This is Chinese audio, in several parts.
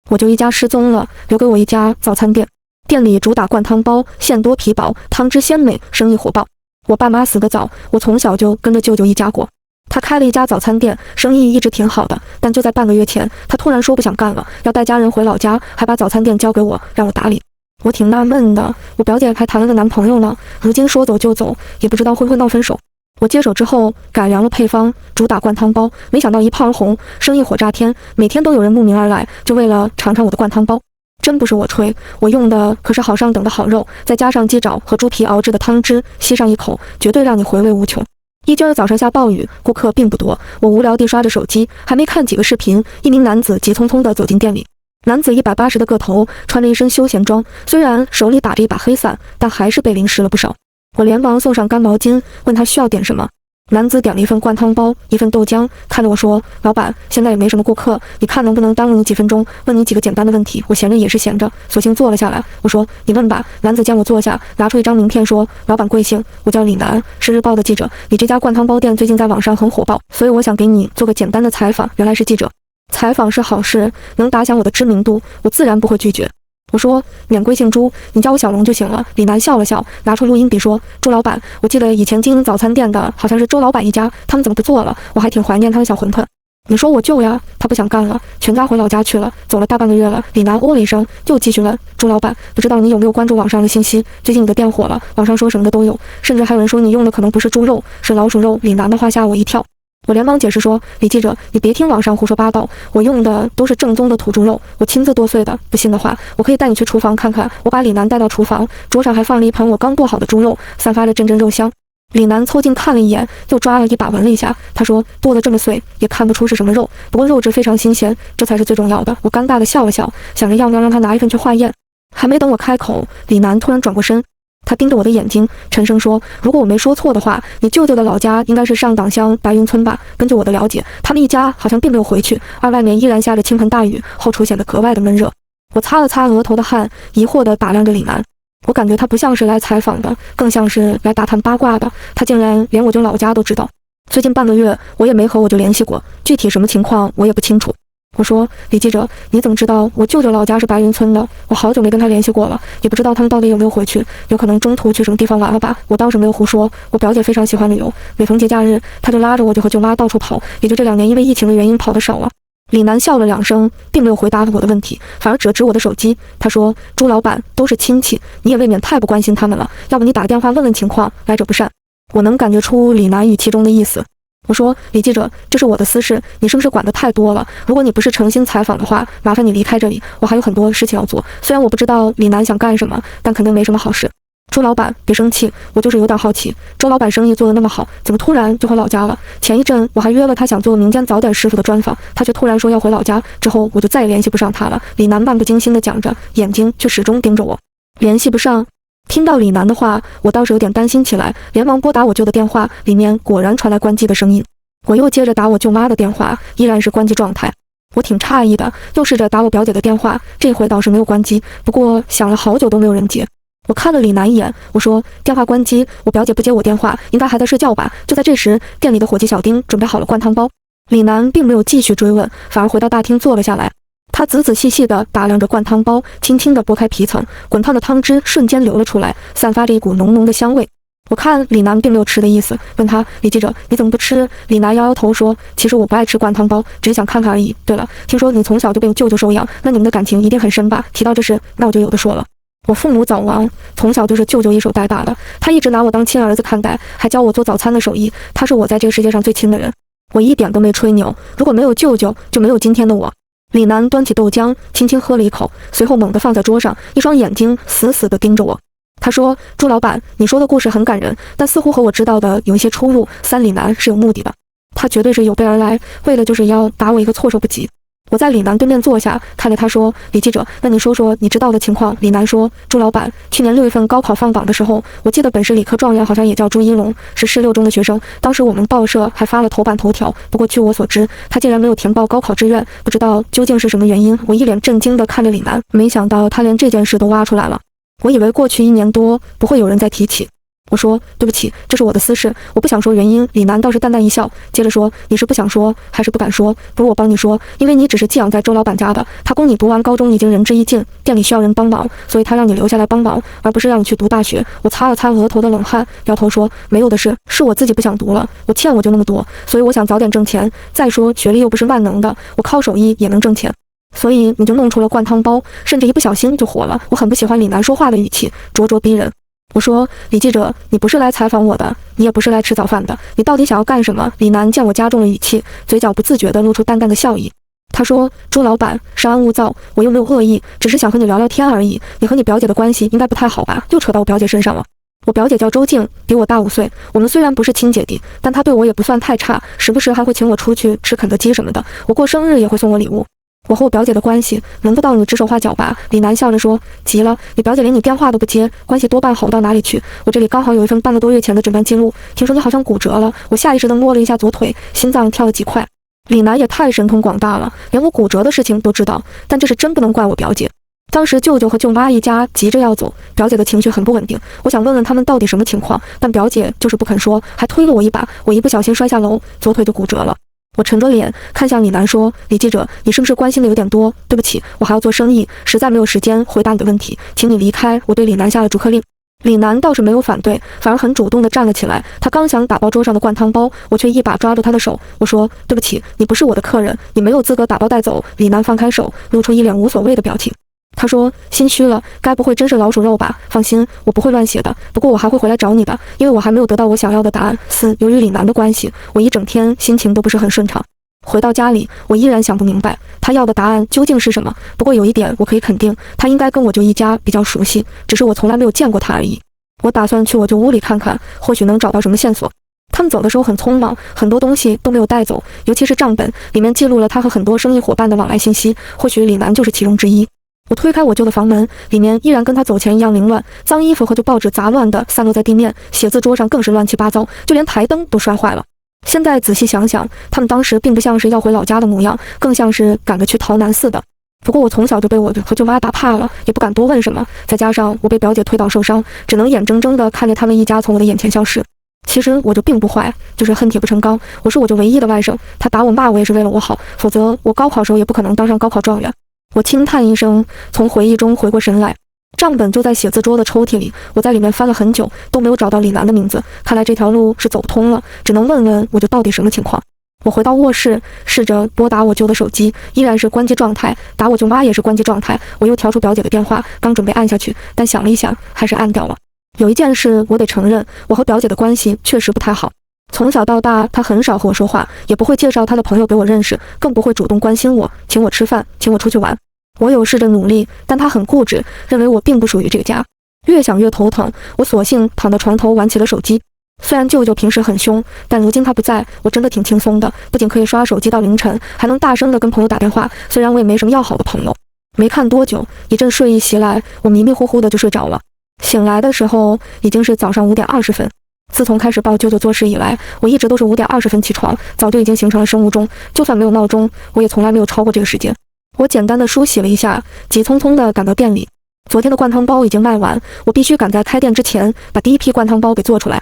我就一家失踪了，留给我一家早餐店。店里主打灌汤包，馅多皮薄，汤汁鲜美，生意火爆。我爸妈死得早，我从小就跟着舅舅一家过。他开了一家早餐店，生意一直挺好的，但就在半个月前，他突然说不想干了，要带家人回老家，还把早餐店交给我，让我打理。我挺纳闷的，我表姐还谈了个男朋友呢，如今说走就走，也不知道会不会闹分手。我接手之后改良了配方，主打灌汤包，没想到一炮而红，生意火炸天，每天都有人慕名而来，就为了尝尝我的灌汤包。真不是我吹，我用的可是好上等的好肉，再加上鸡爪和猪皮熬制的汤汁，吸上一口，绝对让你回味无穷。一今儿早上下暴雨，顾客并不多，我无聊地刷着手机，还没看几个视频，一名男子急匆匆地走进店里。男子180的个头，穿着一身休闲装，虽然手里打着一把黑伞，但还是被淋湿了不少。我连忙送上干毛巾，问他需要点什么。男子点了一份灌汤包，一份豆浆，看着我说：“老板，现在也没什么顾客，你看能不能耽误你几分钟，问你几个简单的问题？”我闲着也是闲着，索性坐了下来。我说：“你问吧。”男子见我坐下，拿出一张名片说：“老板贵姓？我叫李楠，是日报的记者。你这家灌汤包店最近在网上很火爆，所以我想给你做个简单的采访。”原来是记者，采访是好事，能打响我的知名度，我自然不会拒绝。我说：“免贵姓朱，你叫我小龙就行了。”李楠笑了笑，拿出录音笔说：“朱老板，我记得以前经营早餐店的好像是周老板一家，他们怎么不做了？我还挺怀念他的小馄饨。”你说我舅呀，他不想干了，全家回老家去了，走了大半个月了。李楠哦了一声，又继续问：“朱老板，不知道你有没有关注网上的信息？最近你的店火了，网上说什么的都有，甚至还有人说你用的可能不是猪肉，是老鼠肉。”李楠的话吓我一跳。我连忙解释说：“李记者，你别听网上胡说八道，我用的都是正宗的土猪肉，我亲自剁碎的。不信的话，我可以带你去厨房看看。”我把李楠带到厨房，桌上还放了一盆我刚剁好的猪肉，散发着阵阵肉香。李楠凑近看了一眼，又抓了一把闻了一下，他说：“剁得这么碎，也看不出是什么肉，不过肉质非常新鲜，这才是最重要的。”我尴尬地笑了笑，想着要不要让他拿一份去化验。还没等我开口，李楠突然转过身。他盯着我的眼睛，沉声说：“如果我没说错的话，你舅舅的老家应该是上党乡白云村吧？根据我的了解，他们一家好像并没有回去，而外面依然下着倾盆大雨，后厨显得格外的闷热。”我擦了擦额头的汗，疑惑地打量着李楠。我感觉他不像是来采访的，更像是来打探八卦的。他竟然连我舅老家都知道。最近半个月，我也没和我舅联系过，具体什么情况我也不清楚。我说：“李记者，你怎么知道我舅舅老家是白云村的？我好久没跟他联系过了，也不知道他们到底有没有回去，有可能中途去什么地方玩了吧？”我倒是没有胡说，我表姐非常喜欢旅游，每逢节假日，她就拉着我就和舅妈到处跑，也就这2年因为疫情的原因跑得少了。李楠笑了2声，并没有回答我的问题，反而指了指我的手机。他说：“朱老板都是亲戚，你也未免太不关心他们了，要不你打个电话问问情况，来者不善。”我能感觉出李楠语气中的意思。我说：“李记者，这是我的私事，你是不是管得太多了？如果你不是诚心采访的话，麻烦你离开这里，我还有很多事情要做。”虽然我不知道李楠想干什么，但肯定没什么好事。朱老板，别生气，我就是有点好奇，周老板生意做得那么好，怎么突然就回老家了？前一阵我还约了他想做民间早点师傅的专访，他却突然说要回老家，之后我就再也联系不上他了。李楠漫不经心地讲着，眼睛却始终盯着我。联系不上？听到李楠的话，我倒是有点担心起来，连忙拨打我舅的电话，里面果然传来关机的声音。我又接着打我舅妈的电话，依然是关机状态。我挺诧异的，又试着打我表姐的电话，这回倒是没有关机，不过响了好久都没有人接。我看了李楠一眼，我说：“电话关机，我表姐不接我电话，应该还在睡觉吧？”就在这时，店里的伙计小丁准备好了灌汤包。李楠并没有继续追问，反而回到大厅坐了下来。他仔仔细细地打量着灌汤包，轻轻地拨开皮层，滚烫的汤汁瞬间流了出来，散发着一股浓浓的香味。我看李楠并没有吃的意思，问他：“李记者，你怎么不吃？”李楠摇摇头说：“其实我不爱吃灌汤包，只是想看看而已。对了，听说你从小就被舅舅收养，那你们的感情一定很深吧？”提到这事，那我就有的说了。我父母早亡，从小就是舅舅一手带大的，他一直拿我当亲儿子看待，还教我做早餐的手艺，他是我在这个世界上最亲的人。我一点都没吹牛，如果没有舅舅，就没有今天的我。李楠端起豆浆，轻轻喝了一口，随后猛地放在桌上，一双眼睛死死地盯着我。他说：“朱老板，你说的故事很感人，但似乎和我知道的有一些出入。李楠是有目的的，他绝对是有备而来，为的就是要打我一个措手不及。”我在李楠对面坐下，看着他说：“李记者，那你说说你知道的情况。”李楠说：“朱老板，去年6月份高考放榜的时候，我记得本市理科状元好像也叫朱一龙，是市6中的学生。当时我们报社还发了头版头条。不过据我所知，他竟然没有填报高考志愿，不知道究竟是什么原因。”我一脸震惊地看着李楠，没想到他连这件事都挖出来了。我以为过去1年多不会有人再提起。我说对不起，这是我的私事，我不想说原因。李楠倒是淡淡一笑，接着说，你是不想说还是不敢说？不如我帮你说，因为你只是寄养在周老板家的，他供你读完高中已经仁至义尽，店里需要人帮忙，所以他让你留下来帮忙，而不是让你去读大学。我擦了擦额头的冷汗，摇头说，没有的事，是我自己不想读了，我欠我就那么多，所以我想早点挣钱。再说学历又不是万能的，我靠手艺也能挣钱。所以你就弄出了灌汤包，甚至一不小心就火了。我很不喜欢李楠说话的语气，咄咄逼人。我说，李记者，你不是来采访我的，你也不是来吃早饭的，你到底想要干什么？李楠见我加重了语气，嘴角不自觉地露出淡淡的笑意。他说，朱老板，稍安勿躁，我又没有恶意，只是想和你聊聊天而已。你和你表姐的关系应该不太好吧？又扯到我表姐身上了。我表姐叫周静，比我大5岁，我们虽然不是亲姐弟，但她对我也不算太差，时不时还会请我出去吃肯德基什么的，我过生日也会送我礼物。我和我表姐的关系轮不到你指手画脚吧？李楠笑着说，急了，你表姐连你电话都不接，关系多半好不到哪里去。我这里刚好有一份半个多月前的诊断记录，听说你好像骨折了。我下意识地摸了一下左腿，心脏跳了几块。李楠也太神通广大了，连我骨折的事情都知道，但这是真不能怪我表姐。当时舅舅和舅妈一家急着要走，表姐的情绪很不稳定，我想问问他们到底什么情况，但表姐就是不肯说，还推了我一把，我一不小心摔下楼，左腿就骨折了。我沉着脸看向李楠说，李记者，你是不是关心的有点多？对不起，我还要做生意，实在没有时间回答你的问题，请你离开。我对李楠下了逐客令。李楠倒是没有反对，反而很主动地站了起来。他刚想打包桌上的灌汤包，我却一把抓住他的手。我说，对不起，你不是我的客人，你没有资格打包带走。李楠放开手，露出一脸无所谓的表情。他说，心虚了，该不会真是老鼠肉吧？放心，我不会乱写的，不过我还会回来找你的，因为我还没有得到我想要的答案。由于李楠的关系，我一整天心情都不是很顺畅。回到家里，我依然想不明白他要的答案究竟是什么。不过有一点我可以肯定，他应该跟我舅一家比较熟悉，只是我从来没有见过他而已。我打算去我舅屋里看看，或许能找到什么线索。他们走的时候很匆忙，很多东西都没有带走，尤其是账本，里面记录了他和很多生意伙伴的往来信息，或许李楠就是其中之一。我推开我舅的房门，里面依然跟他走前一样凌乱，脏衣服和旧报纸杂乱地散落在地面，写字桌上更是乱七八糟，就连台灯都摔坏了。现在仔细想想，他们当时并不像是要回老家的模样，更像是赶着去逃难似的。不过我从小就被我和舅妈打怕了，也不敢多问什么，再加上我被表姐推倒受伤，只能眼睁睁地看着他们一家从我的眼前消失。其实我就并不坏，就是恨铁不成钢，我是我舅唯一的外甥，他打我骂我也是为了我好，否则我高考时候也不可能当上高考状元。我轻叹一声，从回忆中回过神来。账本就在写字桌的抽屉里，我在里面翻了很久，都没有找到李楠的名字。看来这条路是走不通了，只能问问我舅到底什么情况。我回到卧室，试着拨打我舅的手机，依然是关机状态；打我舅妈也是关机状态。我又调出表姐的电话，刚准备按下去，但想了一想，还是按掉了。有一件事我得承认，我和表姐的关系确实不太好。从小到大，她很少和我说话，也不会介绍她的朋友给我认识，更不会主动关心我，请我吃饭，请我出去玩。我有试着努力，但她很固执，认为我并不属于这个家。越想越头疼，我索性躺到床头玩起了手机。虽然舅舅平时很凶，但如今他不在，我真的挺轻松的，不仅可以刷手机到凌晨，还能大声地跟朋友打电话。虽然我也没什么要好的朋友。没看多久，一阵睡意袭来，我迷迷糊糊的就睡着了。醒来的时候已经是早上5点20分。自从开始抱舅舅做事以来，我一直都是5点20分起床，早就已经形成了生物钟，就算没有闹钟，我也从来没有超过这个时间。我简单的梳洗了一下，急匆匆地赶到店里。昨天的灌汤包已经卖完，我必须赶在开店之前把第一批灌汤包给做出来。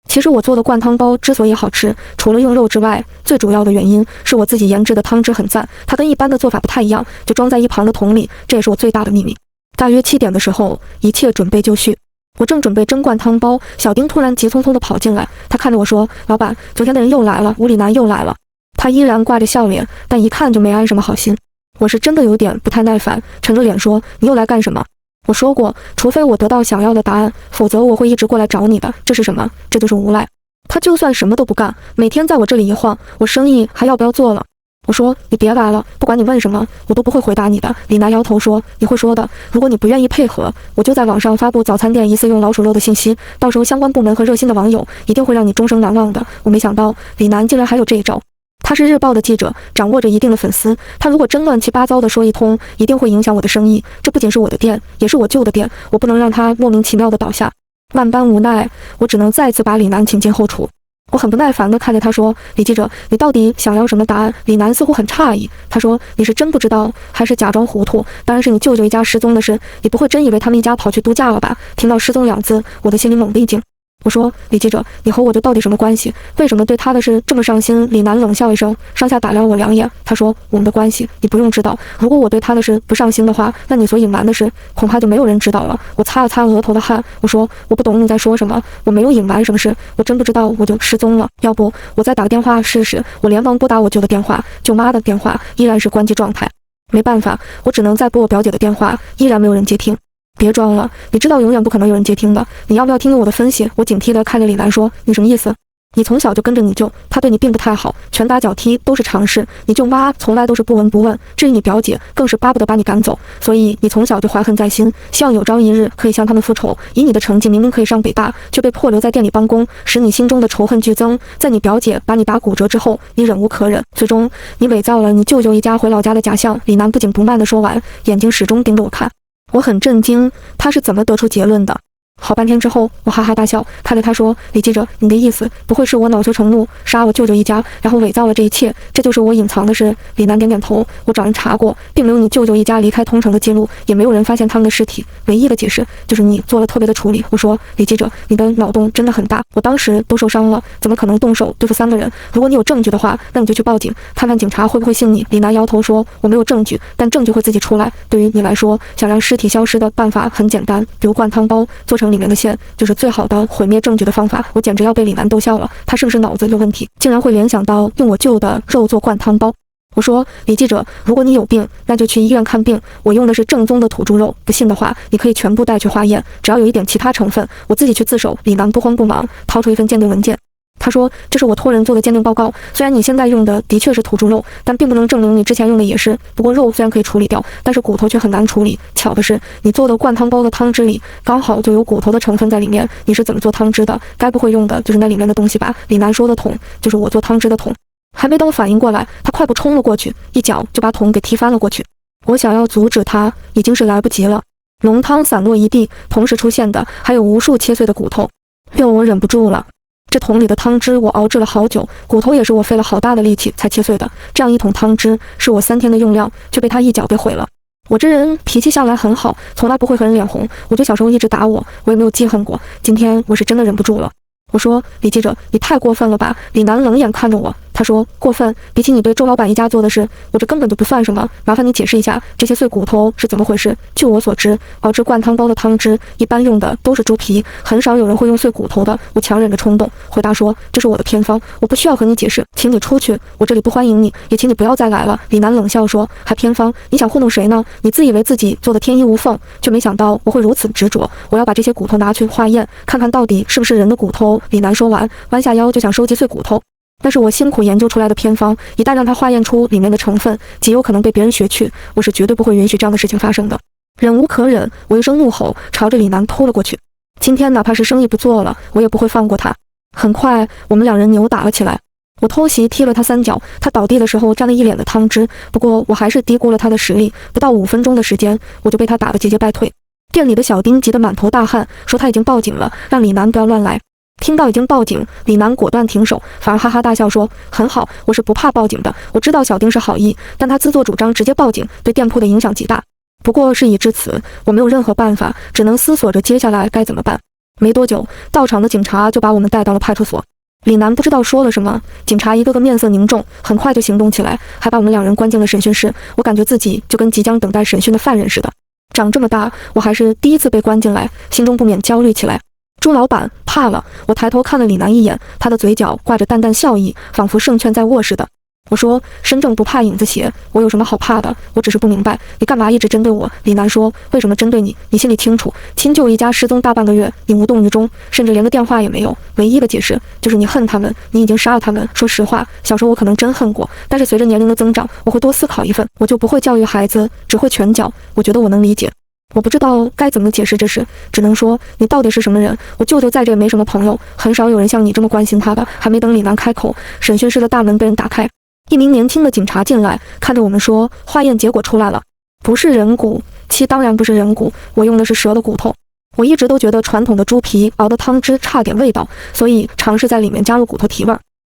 其实我做的灌汤包之所以好吃，除了用肉之外，最主要的原因是我自己研制的汤汁很赞，它跟一般的做法不太一样，就装在一旁的桶里，这也是我最大的秘密。大约7点的时候，一切准备就绪。我正准备蒸灌汤包，小丁突然急匆匆地跑进来，他看着我说：“老板，昨天的人又来了，吴里南又来了。”他依然挂着笑脸，但一看就没安什么好心。我是真的有点不太耐烦，沉着脸说：“你又来干什么？”我说过，除非我得到想要的答案，否则我会一直过来找你的。这是什么？这就是无赖。他就算什么都不干，每天在我这里一晃，我生意还要不要做了？我说：“你别来了，不管你问什么，我都不会回答你的。”李楠摇头说：“你会说的。如果你不愿意配合，我就在网上发布早餐店疑似用老鼠肉的信息，到时候相关部门和热心的网友一定会让你终生难忘的。”我没想到李楠竟然还有这一招。他是日报的记者，掌握着一定的粉丝，他如果真乱七八糟的说一通，一定会影响我的生意。这不仅是我的店，也是我舅的店，我不能让他莫名其妙的倒下。万般无奈，我只能再次把李楠请进后厨。我很不耐烦地看着他说：“李记者，你到底想要什么答案？”李楠似乎很诧异，他说：“你是真不知道，还是假装糊涂？当然是你舅舅一家失踪的事，你不会真以为他们一家跑去度假了吧？”听到失踪2字，我的心里猛地一惊。我说李记者，你和我这到底什么关系？为什么对他的事这么上心？李楠冷笑一声，上下打量我两眼。他说，我们的关系你不用知道，如果我对他的事不上心的话，那你所隐瞒的事恐怕就没有人知道了。我擦了擦额头的汗，我说我不懂你在说什么，我没有隐瞒什么事，我真不知道我就失踪了。要不我再打个电话试试。我连忙拨打我舅的电话，舅妈的电话依然是关机状态。没办法，我只能再拨我表姐的电话，依然没有人接听。别装了，你知道永远不可能有人接听的。你要不要听听我的分析？我警惕地看着李楠说，你什么意思？你从小就跟着你舅，他对你并不太好，拳打脚踢都是常事。你舅妈从来都是不闻不问，至于你表姐，更是巴不得把你赶走。所以你从小就怀恨在心，希望有朝一日可以向他们复仇。以你的成绩，明明可以上北大，却被迫留在店里帮工，使你心中的仇恨剧增。在你表姐把你打骨折之后，你忍无可忍，最终你伪造了你舅舅一家回老家的假象。李楠不紧不慢地说完，眼睛始终盯着我看。我很震惊，他是怎么得出结论的？好半天之后，我哈哈大笑，看着他说：“李记者，你的意思不会是我恼羞成怒，杀我舅舅一家，然后伪造了这一切？这就是我隐藏的事？”李楠点点头，我找人查过，并没有你舅舅一家离开通城的记录，也没有人发现他们的尸体。唯一的解释就是你做了特别的处理。我说：“李记者，你的脑洞真的很大，我当时都受伤了，怎么可能动手对付3个人？如果你有证据的话，那你就去报警，看看警察会不会信你。”李楠摇头说：“我没有证据，但证据会自己出来。对于你来说，想让尸体消失的办法很简单，比如灌汤包，做成里面的馅，就是最好的毁灭证据的方法。”我简直要被李楠逗笑了，他是不是脑子有问题，竟然会联想到用我舅的肉做灌汤包？我说：“李记者，如果你有病，那就去医院看病。我用的是正宗的土猪肉，不信的话，你可以全部带去化验，只要有一点其他成分，我自己去自首。”李楠不慌不忙，掏出一份鉴定文件。他说：“这是我托人做的鉴定报告，虽然你现在用的的确是土猪肉，但并不能证明你之前用的也是。不过肉虽然可以处理掉，但是骨头却很难处理。巧的是，你做的灌汤包的汤汁里刚好就有骨头的成分在里面。你是怎么做汤汁的？该不会用的就是那里面的东西吧？”李楠说的桶就是我做汤汁的桶。还没等我反应过来，他快步冲了过去，一脚就把桶给踢翻了过去。我想要阻止他，已经是来不及了。浓汤散落一地，同时出现的还有无数切碎的骨头，令我忍不住了。这桶里的汤汁我熬制了好久，骨头也是我费了好大的力气才切碎的。这样一桶汤汁是我3天的用量，却被他一脚给毁了。我这人脾气向来很好，从来不会和人脸红。我舅小时候一直打我，我也没有记恨过。今天我是真的忍不住了。我说：“李记者，你太过分了吧？”李楠冷眼看着我，他说：“过分？比起你对周老板一家做的事，我这根本就不算什么。麻烦你解释一下，这些碎骨头是怎么回事？”据我所知，熬制灌汤包的汤汁一般用的都是猪皮，很少有人会用碎骨头的。我强忍着冲动回答说：“这是我的偏方，我不需要和你解释，请你出去，我这里不欢迎你，也请你不要再来了。”李楠冷笑说：“还偏方？你想糊弄谁呢？你自以为自己做的天衣无缝，却没想到我会如此执着。我要把这些骨头拿去化验，看看到底是不是人的骨头。”李楠说完，弯下腰就想收集碎骨头。那是我辛苦研究出来的偏方，一旦让他化验出里面的成分，极有可能被别人学去，我是绝对不会允许这样的事情发生的。忍无可忍，我一声怒吼，朝着李楠扑了过去。今天哪怕是生意不做了，我也不会放过他。很快，我们2人扭打了起来。我偷袭踢了他3脚，他倒地的时候沾了一脸的汤汁，不过我还是低估了他的实力，不到5分钟的时间，我就被他打得节节败退。店里的小丁急得满头大汗，说他已经报警了，让李楠不要乱来。听到已经报警，李楠果断停手，反而哈哈大笑说：“很好，我是不怕报警的。我知道小丁是好意，但他自作主张直接报警，对店铺的影响极大。不过事已至此，我没有任何办法，只能思索着接下来该怎么办。”没多久，到场的警察就把我们带到了派出所。李楠不知道说了什么，警察一个个面色凝重，很快就行动起来，还把我们2人关进了审讯室。我感觉自己就跟即将等待审讯的犯人似的。长这么大，我还是第一次被关进来，心中不免焦虑起来。朱老板怕了，我抬头看了李楠一眼，他的嘴角挂着淡淡笑意，仿佛胜券在握似的。我说：“身正不怕影子斜，我有什么好怕的？我只是不明白，你干嘛一直针对我？”李楠说：“为什么针对你？你心里清楚。亲舅一家失踪大半个月，你无动于衷，甚至连个电话也没有。唯一的解释就是你恨他们，你已经杀了他们。说实话，小时候我可能真恨过，但是随着年龄的增长，我会多思考一份，我就不会教育孩子，只会拳脚。我觉得我能理解。我不知道该怎么解释这事，只能说你到底是什么人？我舅舅在这也没什么朋友，很少有人像你这么关心他的。”还没等李楠开口，审讯室的大门被人打开，一名年轻的警察进来，看着我们说：“化验结果出来了，不是人骨，当然不是人骨，我用的是蛇的骨头。”我一直都觉得传统的猪皮熬的汤汁差点味道，所以尝试在里面加入骨头提味。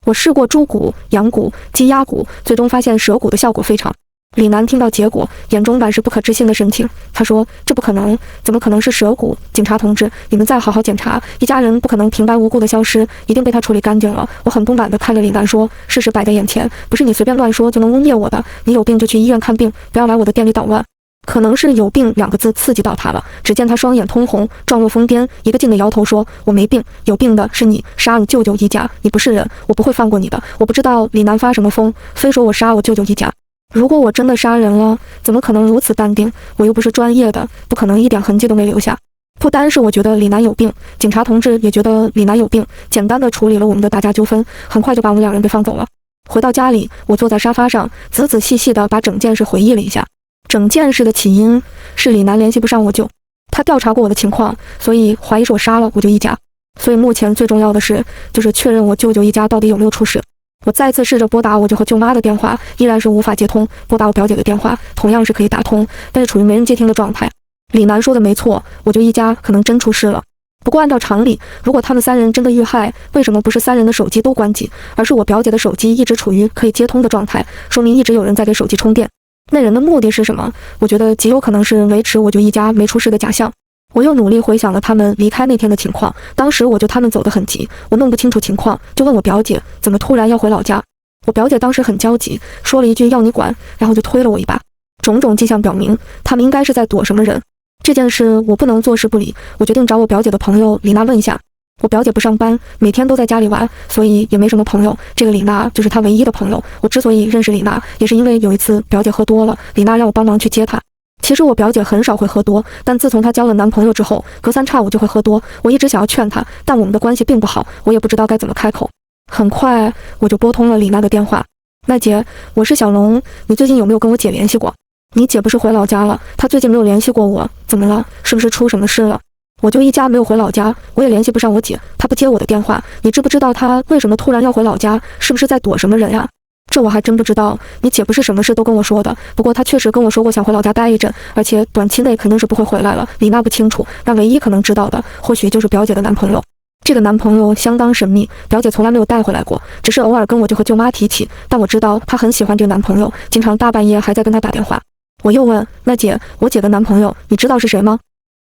我试过猪骨、羊骨、鸡鸭骨，最终发现蛇骨的效果非常。李楠听到结果，眼中满是不可置信的神情。他说：“这不可能，怎么可能是蛇骨？警察同志，你们再好好检查，一家人不可能平白无故的消失，一定被他处理干净了。”我很不满地看着李楠说：“事实摆在眼前，不是你随便乱说就能污蔑我的。你有病就去医院看病，不要来我的店里捣乱。”可能是有病2个字刺激到他了，只见他双眼通红，状若疯癫，一个劲地摇头说：“我没病，有病的是你，杀你舅舅一家，你不是人，我不会放过你的。”我不知道李楠发什么疯，非说我杀我舅舅一家。如果我真的杀人了，怎么可能如此淡定？我又不是专业的，不可能一点痕迹都没留下。不单是我觉得李楠有病，警察同志也觉得李楠有病，简单的处理了我们的打架纠纷，很快就把我们2人给放走了。回到家里，我坐在沙发上，仔仔细细的把整件事回忆了一下。整件事的起因是李楠联系不上我舅，他调查过我的情况，所以怀疑是我杀了我舅一家。所以目前最重要的是，就是确认我舅舅一家到底有没有出事。我再次试着拨打我舅和舅妈的电话，依然是无法接通。拨打我表姐的电话，同样是可以打通，但是处于没人接听的状态。李楠说的没错，我舅一家可能真出事了。不过按照常理，如果他们3人真的遇害，为什么不是3人的手机都关机，而是我表姐的手机一直处于可以接通的状态，说明一直有人在给手机充电。那人的目的是什么？我觉得极有可能是维持我舅一家没出事的假象。我又努力回想了他们离开那天的情况，当时我舅他们走得很急，我弄不清楚情况，就问我表姐怎么突然要回老家。我表姐当时很焦急，说了一句要你管，然后就推了我一把。种种迹象表明，他们应该是在躲什么人。这件事我不能坐视不理，我决定找我表姐的朋友李娜问一下。我表姐不上班，每天都在家里玩，所以也没什么朋友。这个李娜就是她唯一的朋友。我之所以认识李娜，也是因为有一次表姐喝多了，李娜让我帮忙去接她。其实我表姐很少会喝多，但自从她交了男朋友之后，隔3差5就会喝多。我一直想要劝她，但我们的关系并不好，我也不知道该怎么开口。很快我就拨通了李娜的电话。娜姐，我是小龙，你最近有没有跟我姐联系过？你姐不是回老家了，她最近没有联系过我，怎么了？是不是出什么事了？我舅一家没有回老家，我也联系不上我姐，她不接我的电话。你知不知道她为什么突然要回老家？是不是在躲什么人呀？这我还真不知道，你姐不是什么事都跟我说的，不过她确实跟我说过想回老家待一阵，而且短期内肯定是不会回来了。李娜不清楚，但唯一可能知道的，或许就是表姐的男朋友。这个男朋友相当神秘，表姐从来没有带回来过，只是偶尔跟我舅和舅妈提起，但我知道她很喜欢这个男朋友，经常大半夜还在跟她打电话。我又问，那姐，我姐的男朋友你知道是谁吗？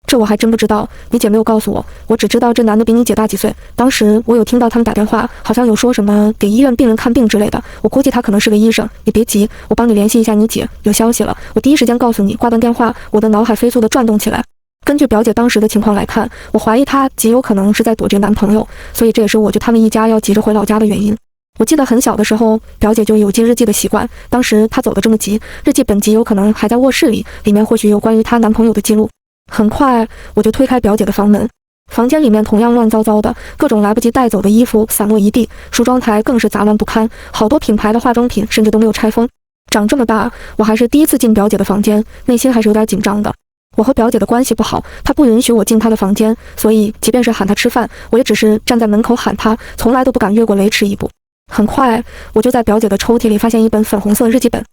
这我还真不知道，你姐没有告诉我，我只知道这男的比你姐大几岁。当时我有听到他们打电话，好像有说什么给医院病人看病之类的，我估计他可能是个医生。你别急，我帮你联系一下你姐，有消息了我第一时间告诉你。挂断电话，我的脑海飞速地转动起来。根据表姐当时的情况来看，我怀疑她极有可能是在躲这男朋友，所以这也是我舅他们一家要急着回老家的原因。我记得很小的时候，表姐就有记日记的习惯，当时她走得这么急，日记本极有可能还在卧室里，里面或许有关于她男朋友的记录。很快我就推开表姐的房门，房间里面同样乱糟糟的，各种来不及带走的衣服散落一地，梳妆台更是杂乱不堪，好多品牌的化妆品甚至都没有拆封。长这么大，我还是第一次进表姐的房间，内心还是有点紧张的。我和表姐的关系不好，她不允许我进她的房间，所以即便是喊她吃饭，我也只是站在门口喊她，从来都不敢越过雷池一步。很快我就在表姐的抽屉里发现一本粉红色日记本，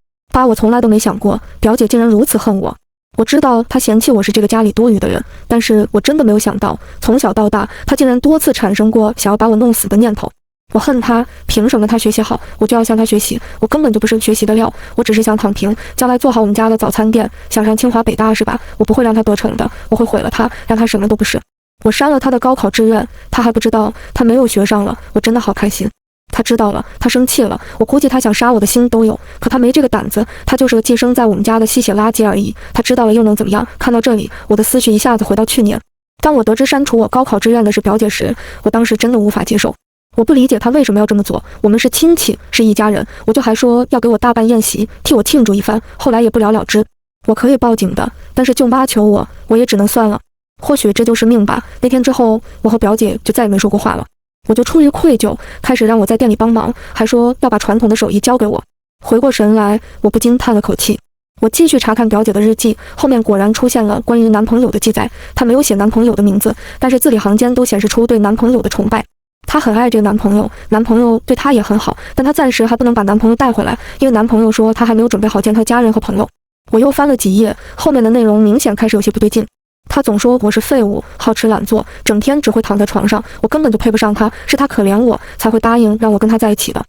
我从来都没想过表姐竟然如此恨我。我知道她嫌弃我是这个家里多余的人，但是我真的没有想到，从小到大她竟然多次产生过想要把我弄死的念头。我恨她，凭什么她学习好我就要向她学习？我根本就不是学习的料，我只是想躺平，将来做好我们家的早餐店，想上清华北大是吧？我不会让她得逞的，我会毁了她，让她什么都不是。我删了她的高考志愿，她还不知道，她没有学上了，我真的好开心。他知道了，他生气了，我估计他想杀我的心都有，可他没这个胆子，他就是个寄生在我们家的吸血垃圾而已。他知道了又能怎么样？看到这里，我的思绪一下子回到去年，当我得知删除我高考志愿的是表姐时，我当时真的无法接受。我不理解他为什么要这么做，我们是亲戚，是一家人，我就还说要给我大办宴席，替我庆祝一番，后来也不了了之。我可以报警的，但是舅妈求我，我也只能算了。或许这就是命吧。那天之后，我和表姐就再也没说过话了。我就出于愧疚，开始让我在店里帮忙，还说要把传统的手艺教给我。回过神来，我不禁叹了口气。我继续查看表姐的日记，后面果然出现了关于男朋友的记载。她没有写男朋友的名字，但是字里行间都显示出对男朋友的崇拜。她很爱这个男朋友，男朋友对她也很好，但她暂时还不能把男朋友带回来，因为男朋友说他还没有准备好见他家人和朋友。我又翻了几页，后面的内容明显开始有些不对劲。他总说我是废物，好吃懒做，整天只会躺在床上，我根本就配不上他，是他可怜我才会答应让我跟他在一起的。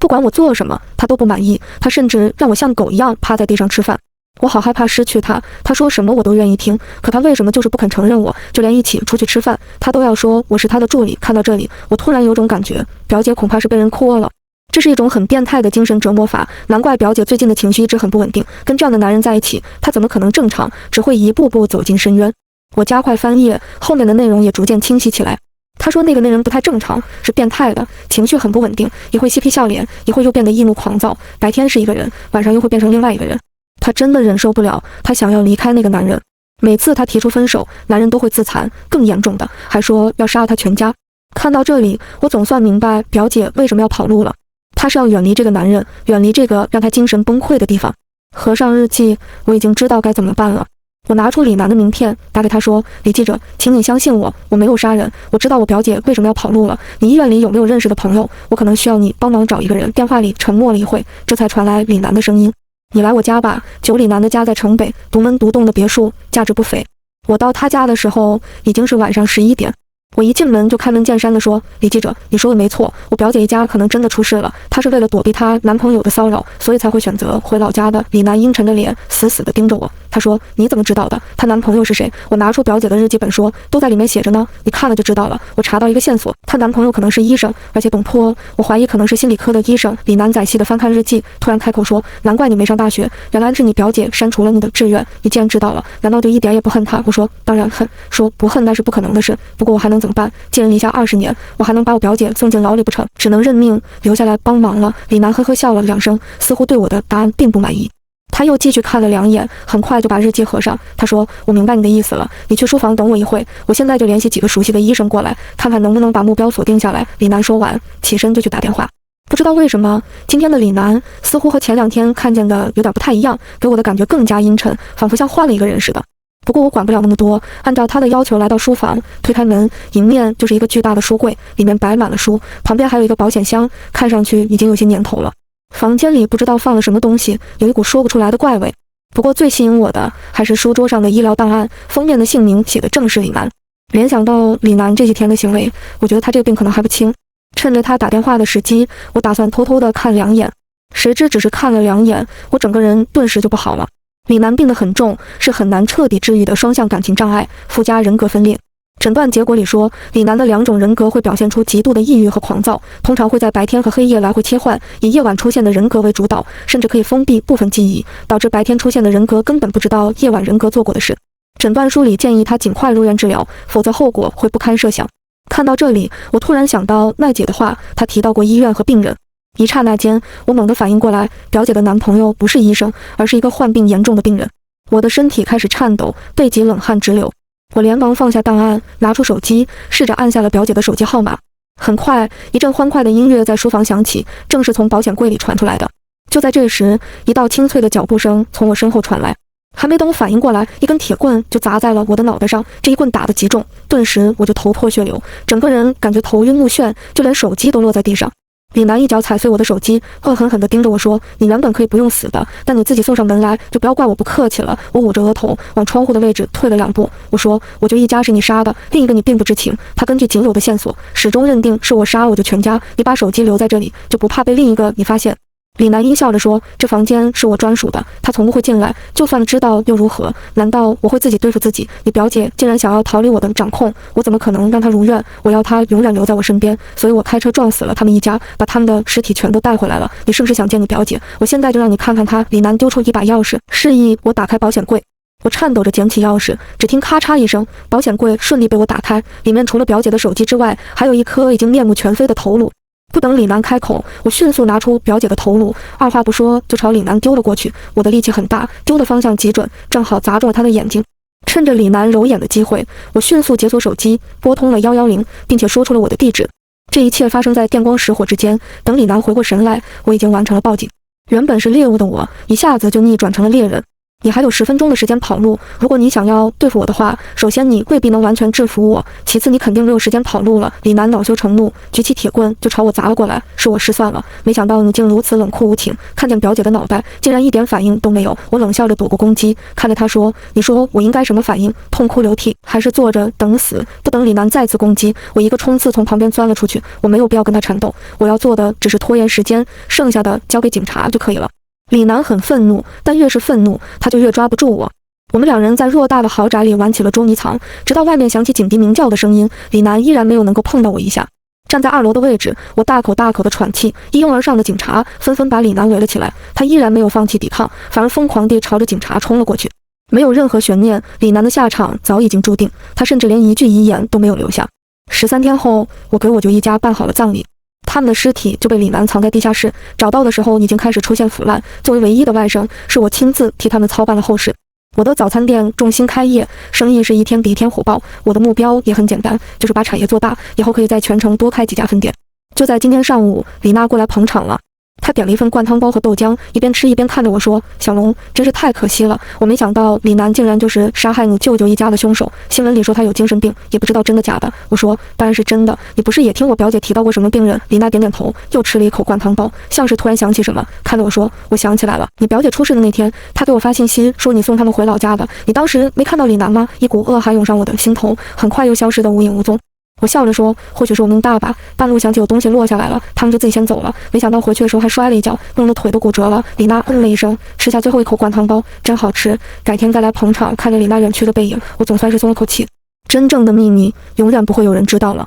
不管我做什么，他都不满意，他甚至让我像狗一样趴在地上吃饭。我好害怕失去他，他说什么我都愿意听，可他为什么就是不肯承认我？就连一起出去吃饭，他都要说我是他的助理。看到这里，我突然有种感觉，表姐恐怕是被人抠了。这是一种很变态的精神折磨法，难怪表姐最近的情绪一直很不稳定。跟这样的男人在一起，她怎么可能正常？只会一步步走进深渊。我加快翻页，后面的内容也逐渐清晰起来。他说那个人不太正常，是变态的，情绪很不稳定，一会嬉皮笑脸，一会又变得易怒狂躁，白天是一个人，晚上又会变成另外一个人。他真的忍受不了，他想要离开那个男人。每次他提出分手，男人都会自残，更严重的还说要杀他全家。看到这里，我总算明白表姐为什么要跑路了。她是要远离这个男人，远离这个让她精神崩溃的地方。合上日记，我已经知道该怎么办了。我拿出李楠的名片，打给他说：“李记者，请你相信我，我没有杀人。我知道我表姐为什么要跑路了。你医院里有没有认识的朋友？我可能需要你帮忙找一个人。”电话里沉默了一会，这才传来李楠的声音：“你来我家吧。”李楠的家在城北，独门独栋的别墅，价值不菲。我到他家的时候已经是晚上11点。我一进门就开门见山地说：“李记者，你说的没错，我表姐一家可能真的出事了。她是为了躲避她男朋友的骚扰，所以才会选择回老家的。”李楠阴沉着脸，死死地盯着我。他说：“你怎么知道的？她男朋友是谁？”我拿出表姐的日记本说：“都在里面写着呢，你看了就知道了。我查到一个线索，她男朋友可能是医生，而且懂颇，我怀疑可能是心理科的医生。”李楠仔细地翻看日记，突然开口说：“难怪你没上大学，原来是你表姐删除了你的志愿。你既然知道了，难道就一点也不恨她？”我说：“当然恨。”说不恨那是不可能的事，不过我还能怎么办？寄人篱下20年，我还能把我表姐送进牢里不成？只能认命，留下来帮忙了。李楠呵呵笑了2声，似乎对我的答案并不满意。他又继续看了2眼，很快就把日记合上。他说：“我明白你的意思了，你去书房等我一会，我现在就联系几个熟悉的医生过来，看看能不能把目标锁定下来。”李楠说完，起身就去打电话。不知道为什么，今天的李楠似乎和前2天看见的有点不太一样，给我的感觉更加阴沉，仿佛像换了一个人似的。不过我管不了那么多，按照他的要求来到书房，推开门，迎面就是一个巨大的书柜，里面摆满了书，旁边还有一个保险箱，看上去已经有些年头了。房间里不知道放了什么东西，有一股说不出来的怪味。不过最吸引我的还是书桌上的医疗档案，封面的姓名写的正是李楠。联想到李楠这几天的行为，我觉得他这个病可能还不轻。趁着他打电话的时机，我打算偷偷的看2眼，谁知只是看了2眼，我整个人顿时就不好了。李楠病得很重，是很难彻底治愈的双向感情障碍，附加人格分裂。诊断结果里说，李楠的2种人格会表现出极度的抑郁和狂躁，通常会在白天和黑夜来回切换，以夜晚出现的人格为主导，甚至可以封闭部分记忆，导致白天出现的人格根本不知道夜晚人格做过的事。诊断书里建议他尽快入院治疗，否则后果会不堪设想。看到这里，我突然想到奈姐的话，她提到过医院和病人。一刹那间，我猛地反应过来，表姐的男朋友不是医生，而是一个患病严重的病人。我的身体开始颤抖，背脊冷汗直流。我连忙放下档案，拿出手机，试着按下了表姐的手机号码。很快，一阵欢快的音乐在书房响起，正是从保险柜里传出来的。就在这时，一道清脆的脚步声从我身后传来。还没等我反应过来，一根铁棍就砸在了我的脑袋上。这一棍打得极重，顿时我就头破血流，整个人感觉头晕目眩，就连手机都落在地上。李楠一脚踩碎我的手机，恶狠狠地盯着我说：“你原本可以不用死的，但你自己送上门来，就不要怪我不客气了。”我捂着额头，往窗户的位置退了2步。我说：“我就一家是你杀的，另一个你并不知情。他根据仅有的线索，始终认定是我杀了我就全家。你把手机留在这里，就不怕被另一个你发现？”李楠阴笑着说：“这房间是我专属的，他从不会进来，就算知道又如何？难道我会自己对付自己？你表姐竟然想要逃离我的掌控，我怎么可能让她如愿？我要她永远留在我身边，所以我开车撞死了他们一家，把他们的尸体全都带回来了。你是不是想见你表姐？我现在就让你看看她。”李楠丢出一把钥匙，示意我打开保险柜。我颤抖着捡起钥匙，只听咔嚓一声，保险柜顺利被我打开，里面除了表姐的手机之外，还有一颗已经面目全非的头颅。不等李楠开口，我迅速拿出表姐的头颅，二话不说就朝李楠丢了过去。我的力气很大，丢的方向极准，正好砸中了他的眼睛。趁着李楠揉眼的机会，我迅速解锁手机，拨通了110，并且说出了我的地址。这一切发生在电光石火之间。等李楠回过神来，我已经完成了报警。原本是猎物的我，一下子就逆转成了猎人。你还有10分钟的时间跑路，如果你想要对付我的话，首先你未必能完全制服我，其次你肯定没有时间跑路了。李楠恼羞成怒，举起铁棍就朝我砸了过来，是我失算了，没想到你竟如此冷酷无情。看见表姐的脑袋竟然一点反应都没有，我冷笑着躲过攻击，看着她说：“你说我应该什么反应？痛哭流涕，还是坐着等死？”不等李楠再次攻击，我一个冲刺从旁边钻了出去。我没有必要跟他缠斗，我要做的只是拖延时间，剩下的交给警察就可以了。李楠很愤怒，但越是愤怒，他就越抓不住我。我们两人在偌大的豪宅里玩起了捉迷藏，直到外面响起警笛鸣叫的声音，李楠依然没有能够碰到我一下。站在2楼的位置，我大口大口的喘气，一拥而上的警察纷纷把李楠围了起来，他依然没有放弃抵抗，反而疯狂地朝着警察冲了过去。没有任何悬念，李楠的下场早已经注定，他甚至连一句遗言都没有留下。13天后，我给我舅一家办好了葬礼。他们的尸体就被李楠藏在地下室，找到的时候已经开始出现腐烂。作为唯一的外甥，是我亲自替他们操办了后事。我的早餐店重新开业，生意是一天比一天火爆。我的目标也很简单，就是把产业做大，以后可以在全城多开几家分店。就在今天上午，李娜过来捧场了。他点了一份灌汤包和豆浆，一边吃一边看着我说：“小龙，真是太可惜了，我没想到李楠竟然就是杀害你舅舅一家的凶手。新闻里说他有精神病，也不知道真的假的。”我说：“当然是真的，你不是也听我表姐提到过什么病人？”李娜点点头，又吃了一口灌汤包，像是突然想起什么，看着我说：“我想起来了，你表姐出事的那天，她给我发信息说你送他们回老家的，你当时没看到李楠吗？”一股恶寒涌上我的心头，很快又消失得无影无踪。我笑着说：“或许是我命大吧。”半路想起有东西落下来了，他们就自己先走了。没想到回去的时候还摔了一跤，弄得腿都骨折了。李娜嗯了一声，吃下最后一口灌汤包，真好吃。改天再来捧场。看着李娜远去的背影，我总算是松了口气。真正的秘密永远不会有人知道了。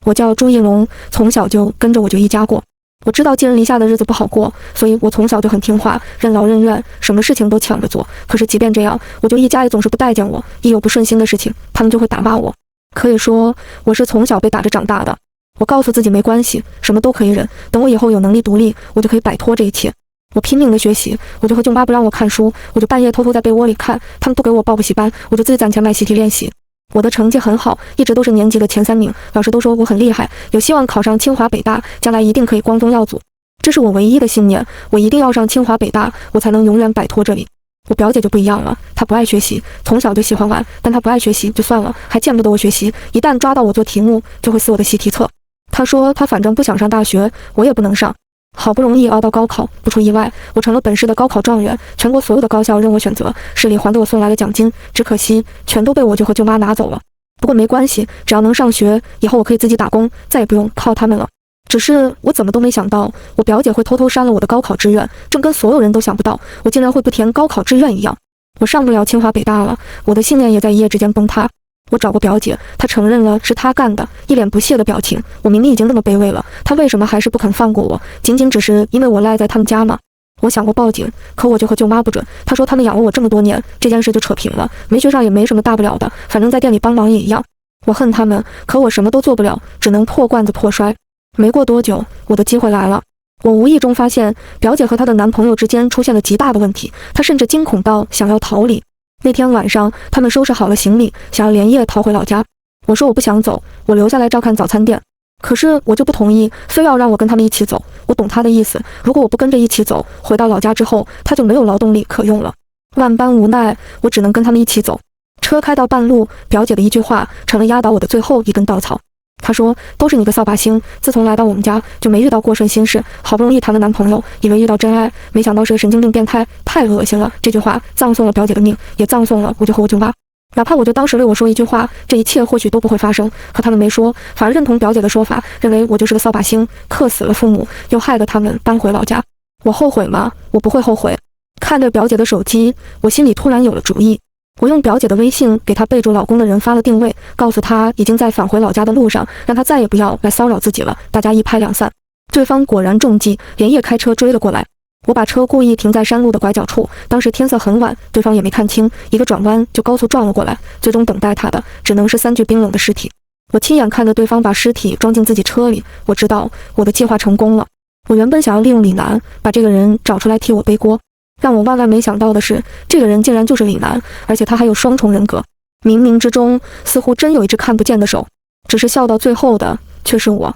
我叫朱一龙，从小就跟着我舅一家过。我知道寄人篱下的日子不好过，所以我从小就很听话，任劳任怨，什么事情都抢着做。可是即便这样，我舅一家也总是不待见我，一有不顺心的事情，他们就会打骂我。可以说我是从小被打着长大的。我告诉自己没关系，什么都可以忍，等我以后有能力独立，我就可以摆脱这一切。我拼命的学习，我就和舅妈不让我看书，我就半夜偷偷在被窝里看，他们不给我报补习班，我就自己攒钱买习题练习。我的成绩很好，一直都是年级的前3名，老师都说我很厉害，有希望考上清华北大，将来一定可以光宗耀祖。这是我唯一的信念，我一定要上清华北大，我才能永远摆脱这里。我表姐就不一样了，她不爱学习，从小就喜欢玩，但她不爱学习就算了，还见不得我学习，一旦抓到我做题目，就会撕我的习题册。她说她反正不想上大学，我也不能上。好不容易熬到高考，不出意外，我成了本市的高考状元，全国所有的高校任我选择，市里还给我送来了奖金，只可惜全都被我舅和舅妈拿走了。不过没关系，只要能上学，以后我可以自己打工，再也不用靠他们了。只是我怎么都没想到，我表姐会偷偷删了我的高考志愿，正跟所有人都想不到，我竟然会不填高考志愿一样。我上不了清华北大了，我的信念也在一夜之间崩塌。我找过表姐，她承认了是她干的，一脸不屑的表情。我明明已经那么卑微了，她为什么还是不肯放过我？仅仅只是因为我赖在他们家吗？我想过报警，可我舅和舅妈不准。她说他们养了我这么多年，这件事就扯平了，没学上也没什么大不了的，反正在店里帮忙也一样。我恨他们，可我什么都做不了，只能破罐子破摔。没过多久，我的机会来了。我无意中发现表姐和她的男朋友之间出现了极大的问题，她甚至惊恐到想要逃离。那天晚上，他们收拾好了行李，想要连夜逃回老家。我说我不想走，我留下来照看早餐店。可是我就不同意，非要让我跟他们一起走。我懂他的意思，如果我不跟着一起走，回到老家之后，他就没有劳动力可用了。万般无奈，我只能跟他们一起走。车开到半路，表姐的一句话成了压倒我的最后一根稻草。她说：“都是你个扫把星，自从来到我们家就没遇到过顺心事，好不容易谈了男朋友，以为遇到真爱，没想到是个神经病变态，太恶心了。”这句话葬送了表姐的命，也葬送了我舅和我舅妈。哪怕我就当时为我说一句话，这一切或许都不会发生，可他们没说，反而认同表姐的说法，认为我就是个扫把星，克死了父母，又害得他们搬回老家。我后悔吗？我不会后悔。看着表姐的手机，我心里突然有了主意。我用表姐的微信给她备注老公的人发了定位，告诉她已经在返回老家的路上，让她再也不要来骚扰自己了。大家一拍两散。对方果然中计，连夜开车追了过来。我把车故意停在山路的拐角处，当时天色很晚，对方也没看清，一个转弯就高速撞了过来。最终等待他的只能是3具冰冷的尸体。我亲眼看着对方把尸体装进自己车里，我知道我的计划成功了。我原本想要利用李楠把这个人找出来替我背锅，让我万万没想到的是，这个人竟然就是李楠，而且他还有双重人格。冥冥之中似乎真有一只看不见的手，只是笑到最后的却是我。